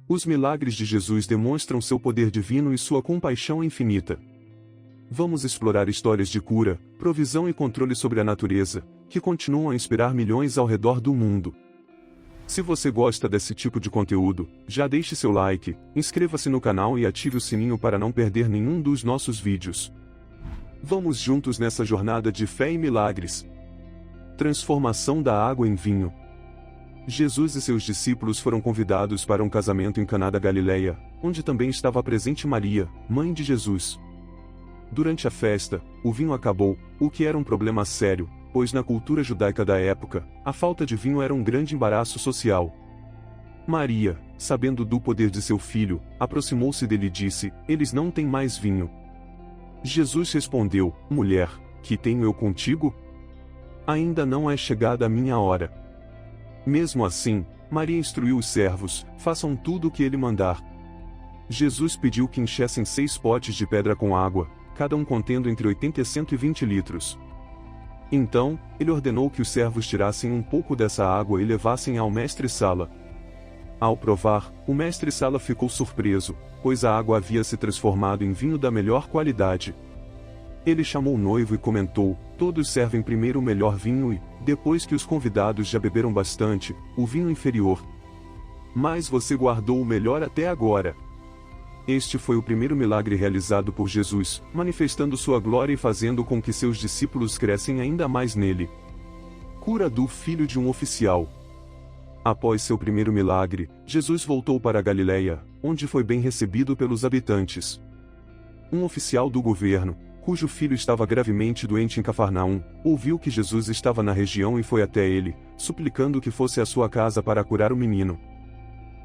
Os milagres de Jesus demonstram seu poder divino e sua compaixão infinita. Vamos explorar histórias de cura, provisão e controle sobre a natureza, que continuam a inspirar milhões ao redor do mundo. Se você gosta desse tipo de conteúdo, já deixe seu like, inscreva-se no canal e ative o sininho para não perder nenhum dos nossos vídeos. Vamos juntos nessa jornada de fé e milagres. Transformação da água em vinho. Jesus e seus discípulos foram convidados para um casamento em Caná da Galileia, onde também estava presente Maria, mãe de Jesus. Durante a festa, o vinho acabou, o que era um problema sério, pois na cultura judaica da época, a falta de vinho era um grande embaraço social. Maria, sabendo do poder de seu filho, aproximou-se dele e disse: "Eles não têm mais vinho." Jesus respondeu: "Mulher, que tenho eu contigo? Ainda não é chegada a minha hora." Mesmo assim, Maria instruiu os servos: "Façam tudo o que ele mandar." Jesus pediu que enchessem 6 potes de pedra com água, cada um contendo entre 80 e 120 litros. Então, ele ordenou que os servos tirassem um pouco dessa água e levassem ao mestre-sala. Ao provar, o mestre-sala ficou surpreso, pois a água havia se transformado em vinho da melhor qualidade. Ele chamou o noivo e comentou: "Todos servem primeiro o melhor vinho e, depois que os convidados já beberam bastante, o vinho inferior. Mas você guardou o melhor até agora." Este foi o primeiro milagre realizado por Jesus, manifestando sua glória e fazendo com que seus discípulos crescem ainda mais nele. Cura do filho de um oficial. Após seu primeiro milagre, Jesus voltou para a Galileia, onde foi bem recebido pelos habitantes. Um oficial do governo, cujo filho estava gravemente doente em Cafarnaum, ouviu que Jesus estava na região e foi até ele, suplicando que fosse à sua casa para curar o menino.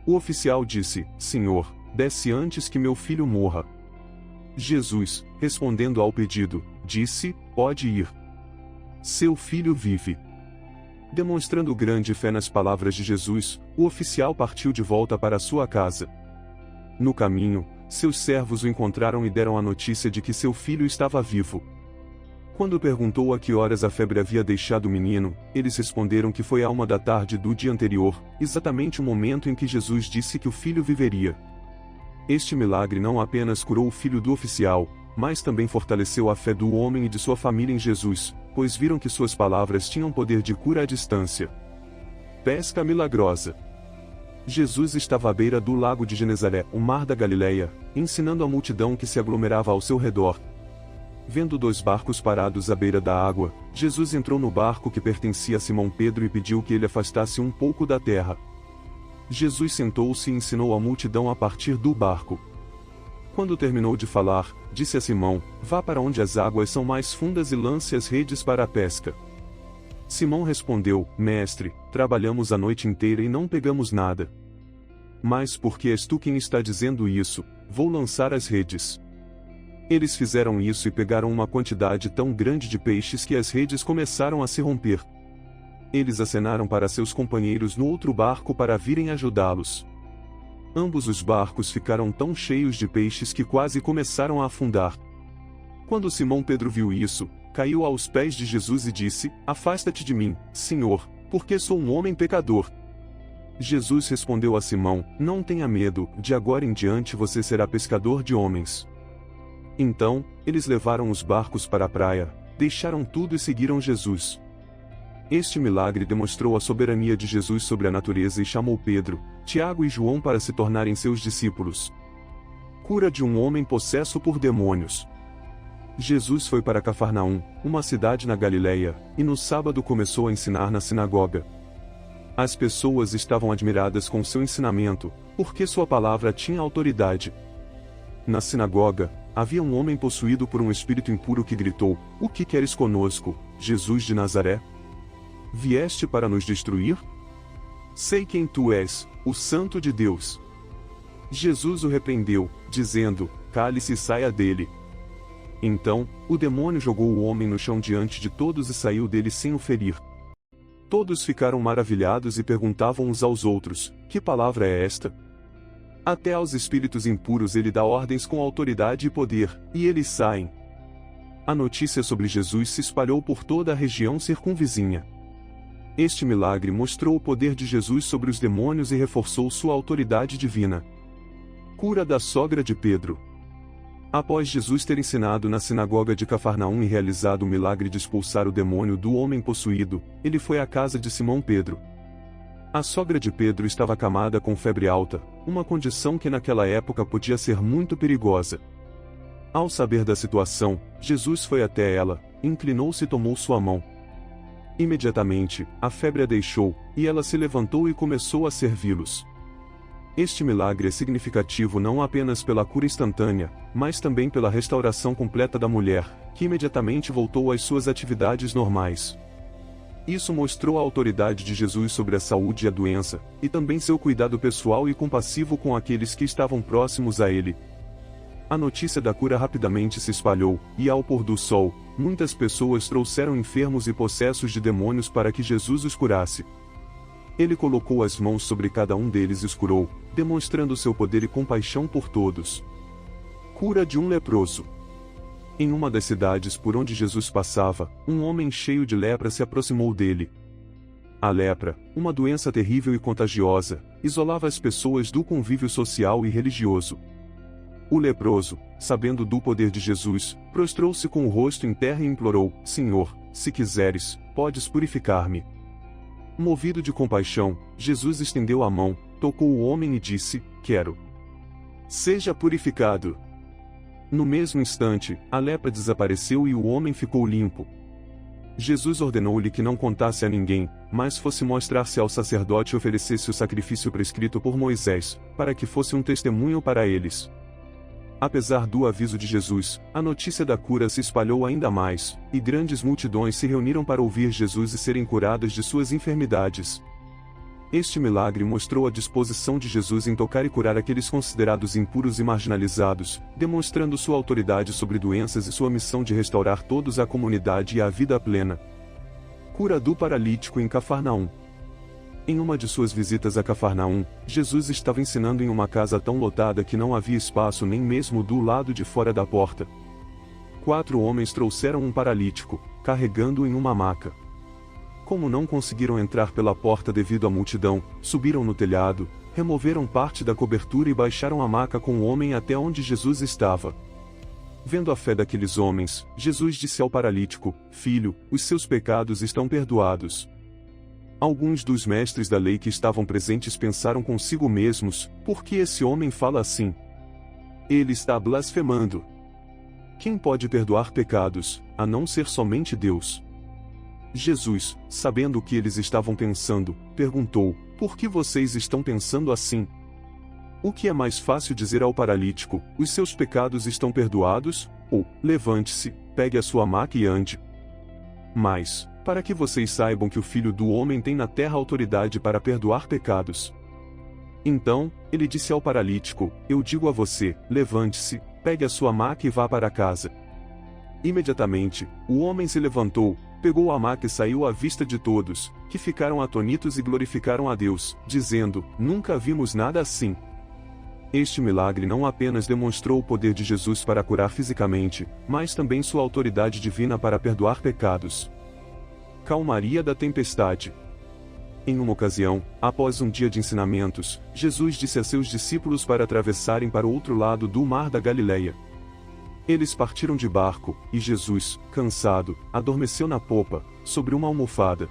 O oficial disse: "Senhor, desce antes que meu filho morra." Jesus, respondendo ao pedido, disse: "Pode ir. Seu filho vive." Demonstrando grande fé nas palavras de Jesus, o oficial partiu de volta para sua casa. No caminho, seus servos o encontraram e deram a notícia de que seu filho estava vivo. Quando perguntou a que horas a febre havia deixado o menino, eles responderam que foi à 1 da tarde do dia anterior, exatamente o momento em que Jesus disse que o filho viveria. Este milagre não apenas curou o filho do oficial, mas também fortaleceu a fé do homem e de sua família em Jesus, pois viram que suas palavras tinham poder de cura à distância. Pesca milagrosa. Jesus estava à beira do lago de Genezaré, o mar da Galileia, ensinando a multidão que se aglomerava ao seu redor. Vendo 2 barcos parados à beira da água, Jesus entrou no barco que pertencia a Simão Pedro e pediu que ele afastasse um pouco da terra. Jesus sentou-se e ensinou a multidão a partir do barco. Quando terminou de falar, disse a Simão: "Vá para onde as águas são mais fundas e lance as redes para a pesca." Simão respondeu: "Mestre, trabalhamos a noite inteira e não pegamos nada. Mas porque és tu quem está dizendo isso, vou lançar as redes." Eles fizeram isso e pegaram uma quantidade tão grande de peixes que as redes começaram a se romper. Eles acenaram para seus companheiros no outro barco para virem ajudá-los. Ambos os barcos ficaram tão cheios de peixes que quase começaram a afundar. Quando Simão Pedro viu isso, caiu aos pés de Jesus e disse: "Afasta-te de mim, Senhor, porque sou um homem pecador." Jesus respondeu a Simão: "Não tenha medo, de agora em diante você será pescador de homens." Então, eles levaram os barcos para a praia, deixaram tudo e seguiram Jesus. Este milagre demonstrou a soberania de Jesus sobre a natureza e chamou Pedro, Tiago e João para se tornarem seus discípulos. Cura de um homem possesso por demônios. Jesus foi para Cafarnaum, uma cidade na Galileia, e no sábado começou a ensinar na sinagoga. As pessoas estavam admiradas com seu ensinamento, porque sua palavra tinha autoridade. Na sinagoga, havia um homem possuído por um espírito impuro que gritou: "O que queres conosco, Jesus de Nazaré? Vieste para nos destruir? Sei quem tu és, o Santo de Deus." Jesus o repreendeu, dizendo: "Cale-se e saia dele." Então, o demônio jogou o homem no chão diante de todos e saiu dele sem o ferir. Todos ficaram maravilhados e perguntavam uns aos outros: "Que palavra é esta?" Até aos espíritos impuros ele dá ordens com autoridade e poder, e eles saem. A notícia sobre Jesus se espalhou por toda a região circunvizinha. Este milagre mostrou o poder de Jesus sobre os demônios e reforçou sua autoridade divina. Cura da sogra de Pedro. Após Jesus ter ensinado na sinagoga de Cafarnaum e realizado o milagre de expulsar o demônio do homem possuído, ele foi à casa de Simão Pedro. A sogra de Pedro estava acamada com febre alta, uma condição que naquela época podia ser muito perigosa. Ao saber da situação, Jesus foi até ela, inclinou-se e tomou sua mão. Imediatamente, a febre a deixou, e ela se levantou e começou a servi-los. Este milagre é significativo não apenas pela cura instantânea, mas também pela restauração completa da mulher, que imediatamente voltou às suas atividades normais. Isso mostrou a autoridade de Jesus sobre a saúde e a doença, e também seu cuidado pessoal e compassivo com aqueles que estavam próximos a ele. A notícia da cura rapidamente se espalhou, e ao pôr do sol, muitas pessoas trouxeram enfermos e possessos de demônios para que Jesus os curasse. Ele colocou as mãos sobre cada um deles e os curou, demonstrando seu poder e compaixão por todos. Cura de um leproso. Em uma das cidades por onde Jesus passava, um homem cheio de lepra se aproximou dele. A lepra, uma doença terrível e contagiosa, isolava as pessoas do convívio social e religioso. O leproso, sabendo do poder de Jesus, prostrou-se com o rosto em terra e implorou: Senhor, se quiseres, podes purificar-me. Movido de compaixão, Jesus estendeu a mão, tocou o homem e disse: Quero. Seja purificado. No mesmo instante, a lepra desapareceu e o homem ficou limpo. Jesus ordenou-lhe que não contasse a ninguém, mas fosse mostrar-se ao sacerdote e oferecesse o sacrifício prescrito por Moisés, para que fosse um testemunho para eles. Apesar do aviso de Jesus, a notícia da cura se espalhou ainda mais, e grandes multidões se reuniram para ouvir Jesus e serem curadas de suas enfermidades. Este milagre mostrou a disposição de Jesus em tocar e curar aqueles considerados impuros e marginalizados, demonstrando sua autoridade sobre doenças e sua missão de restaurar todos à comunidade e à vida plena. Cura do paralítico em Cafarnaum. Em uma de suas visitas a Cafarnaum, Jesus estava ensinando em uma casa tão lotada que não havia espaço nem mesmo do lado de fora da porta. 4 homens trouxeram um paralítico, carregando-o em uma maca. Como não conseguiram entrar pela porta devido à multidão, subiram no telhado, removeram parte da cobertura e baixaram a maca com o homem até onde Jesus estava. Vendo a fé daqueles homens, Jesus disse ao paralítico: Filho, os seus pecados estão perdoados. Alguns dos mestres da lei que estavam presentes pensaram consigo mesmos: por que esse homem fala assim? Ele está blasfemando. Quem pode perdoar pecados, a não ser somente Deus? Jesus, sabendo o que eles estavam pensando, perguntou: por que vocês estão pensando assim? O que é mais fácil dizer ao paralítico: os seus pecados estão perdoados? Ou, levante-se, pegue a sua maca e ande? Mas, para que vocês saibam que o Filho do Homem tem na terra autoridade para perdoar pecados. Então, ele disse ao paralítico: eu digo a você, levante-se, pegue a sua maca e vá para casa. Imediatamente, o homem se levantou, pegou a maca e saiu à vista de todos, que ficaram atonitos e glorificaram a Deus, dizendo: nunca vimos nada assim. Este milagre não apenas demonstrou o poder de Jesus para curar fisicamente, mas também sua autoridade divina para perdoar pecados. Calmaria da tempestade. Em uma ocasião, após um dia de ensinamentos, Jesus disse a seus discípulos para atravessarem para o outro lado do mar da Galileia. Eles partiram de barco, e Jesus, cansado, adormeceu na popa, sobre uma almofada.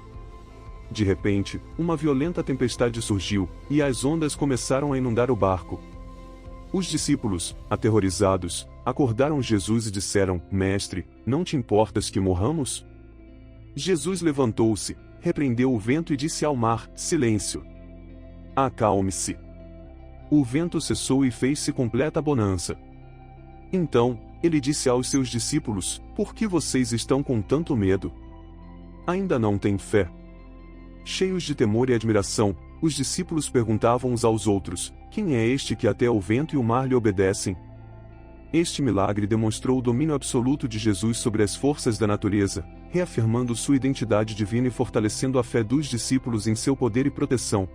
De repente, uma violenta tempestade surgiu, e as ondas começaram a inundar o barco. Os discípulos, aterrorizados, acordaram Jesus e disseram: Mestre, não te importas que morramos? Jesus levantou-se, repreendeu o vento e disse ao mar: Silêncio! Acalme-se! O vento cessou e fez-se completa bonança. Então, ele disse aos seus discípulos: por que vocês estão com tanto medo? Ainda não têm fé? Cheios de temor e admiração, os discípulos perguntavam uns aos outros: quem é este que até o vento e o mar lhe obedecem? Este milagre demonstrou o domínio absoluto de Jesus sobre as forças da natureza, reafirmando sua identidade divina e fortalecendo a fé dos discípulos em seu poder e proteção.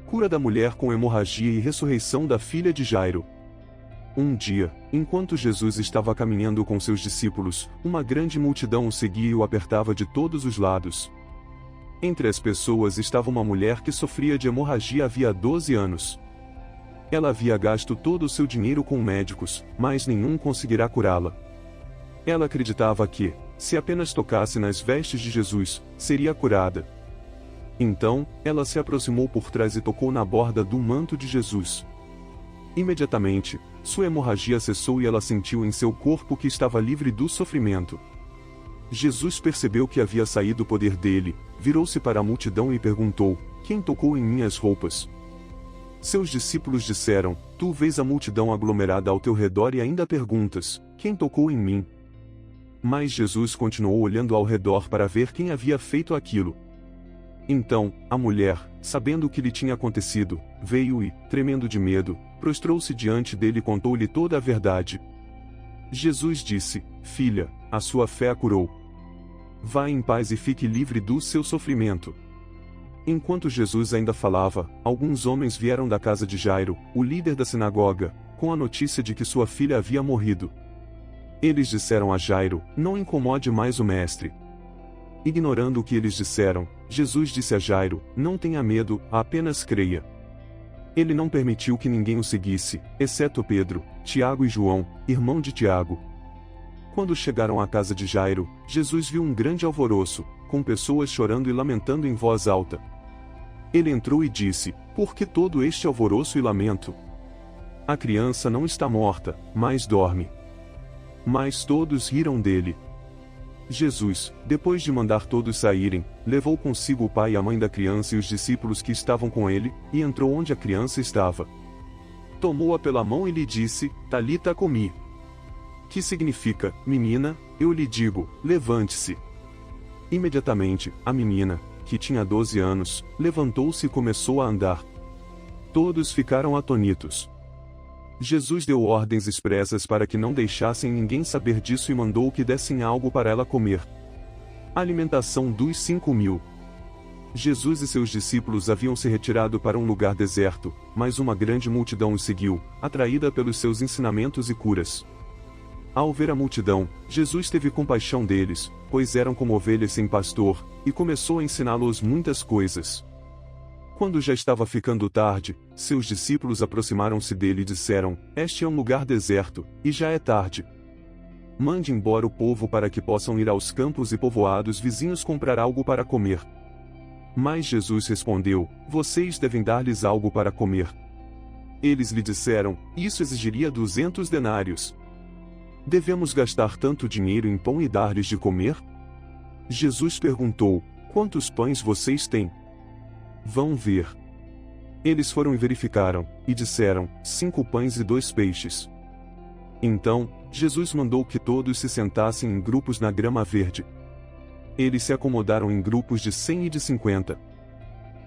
Cura da mulher com hemorragia e ressurreição da filha de Jairo. Um dia, enquanto Jesus estava caminhando com seus discípulos, uma grande multidão o seguia e o apertava de todos os lados. Entre as pessoas estava uma mulher que sofria de hemorragia havia 12 anos. Ela havia gasto todo o seu dinheiro com médicos, mas nenhum conseguirá curá-la. Ela acreditava que, se apenas tocasse nas vestes de Jesus, seria curada. Então, ela se aproximou por trás e tocou na borda do manto de Jesus. Imediatamente, sua hemorragia cessou e ela sentiu em seu corpo que estava livre do sofrimento. Jesus percebeu que havia saído o poder dele, virou-se para a multidão e perguntou: quem tocou em minhas roupas? Seus discípulos disseram: tu vês a multidão aglomerada ao teu redor e ainda perguntas: quem tocou em mim? Mas Jesus continuou olhando ao redor para ver quem havia feito aquilo. Então, a mulher, sabendo o que lhe tinha acontecido, veio e, tremendo de medo, prostrou-se diante dele e contou-lhe toda a verdade. Jesus disse: filha, a sua fé a curou. Vá em paz e fique livre do seu sofrimento. Enquanto Jesus ainda falava, alguns homens vieram da casa de Jairo, o líder da sinagoga, com a notícia de que sua filha havia morrido. Eles disseram a Jairo: não incomode mais o mestre. Ignorando o que eles disseram, Jesus disse a Jairo: não tenha medo, apenas creia. Ele não permitiu que ninguém o seguisse, exceto Pedro, Tiago e João, irmão de Tiago. Quando chegaram à casa de Jairo, Jesus viu um grande alvoroço, com pessoas chorando e lamentando em voz alta. Ele entrou e disse: por que todo este alvoroço e lamento? A criança não está morta, mas dorme. Mas todos riram dele. Jesus, depois de mandar todos saírem, levou consigo o pai e a mãe da criança e os discípulos que estavam com ele, e entrou onde a criança estava. Tomou-a pela mão e lhe disse: Talita cumi. Que significa: menina, eu lhe digo, levante-se. Imediatamente, a menina, que tinha 12 anos, levantou-se e começou a andar. Todos ficaram atônitos. Jesus deu ordens expressas para que não deixassem ninguém saber disso e mandou que dessem algo para ela comer. Alimentação dos 5.000. Jesus e seus discípulos haviam se retirado para um lugar deserto, mas uma grande multidão os seguiu, atraída pelos seus ensinamentos e curas. Ao ver a multidão, Jesus teve compaixão deles, pois eram como ovelhas sem pastor, e começou a ensiná-los muitas coisas. Quando já estava ficando tarde, seus discípulos aproximaram-se dele e disseram: este é um lugar deserto, e já é tarde. Mande embora o povo para que possam ir aos campos e povoados vizinhos comprar algo para comer. Mas Jesus respondeu: vocês devem dar-lhes algo para comer. Eles lhe disseram: isso exigiria 200 denários. Devemos gastar tanto dinheiro em pão e dar-lhes de comer? Jesus perguntou: quantos pães vocês têm? Vão ver. Eles foram e verificaram, e disseram: 5 pães e 2 peixes. Então, Jesus mandou que todos se sentassem em grupos na grama verde. Eles se acomodaram em grupos de 100 e de 50.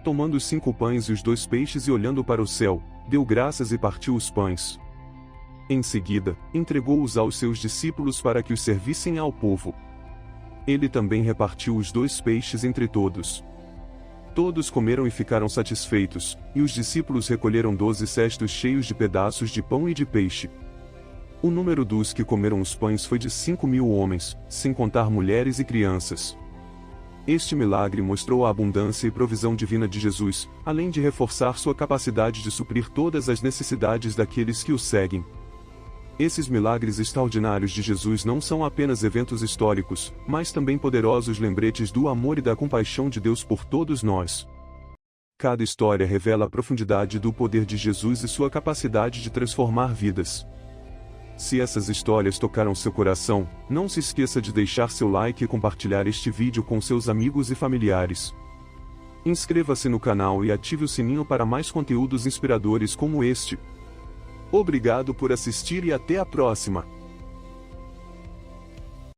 Tomando os 5 pães e os 2 peixes e olhando para o céu, deu graças e partiu os pães. Em seguida, entregou-os aos seus discípulos para que os servissem ao povo. Ele também repartiu os 2 peixes entre todos. Todos comeram e ficaram satisfeitos, e os discípulos recolheram 12 cestos cheios de pedaços de pão e de peixe. O número dos que comeram os pães foi de 5.000 homens, sem contar mulheres e crianças. Este milagre mostrou a abundância e provisão divina de Jesus, além de reforçar sua capacidade de suprir todas as necessidades daqueles que o seguem. Esses milagres extraordinários de Jesus não são apenas eventos históricos, mas também poderosos lembretes do amor e da compaixão de Deus por todos nós. Cada história revela a profundidade do poder de Jesus e sua capacidade de transformar vidas. Se essas histórias tocaram seu coração, não se esqueça de deixar seu like e compartilhar este vídeo com seus amigos e familiares. Inscreva-se no canal e ative o sininho para mais conteúdos inspiradores como este. Obrigado por assistir e até a próxima!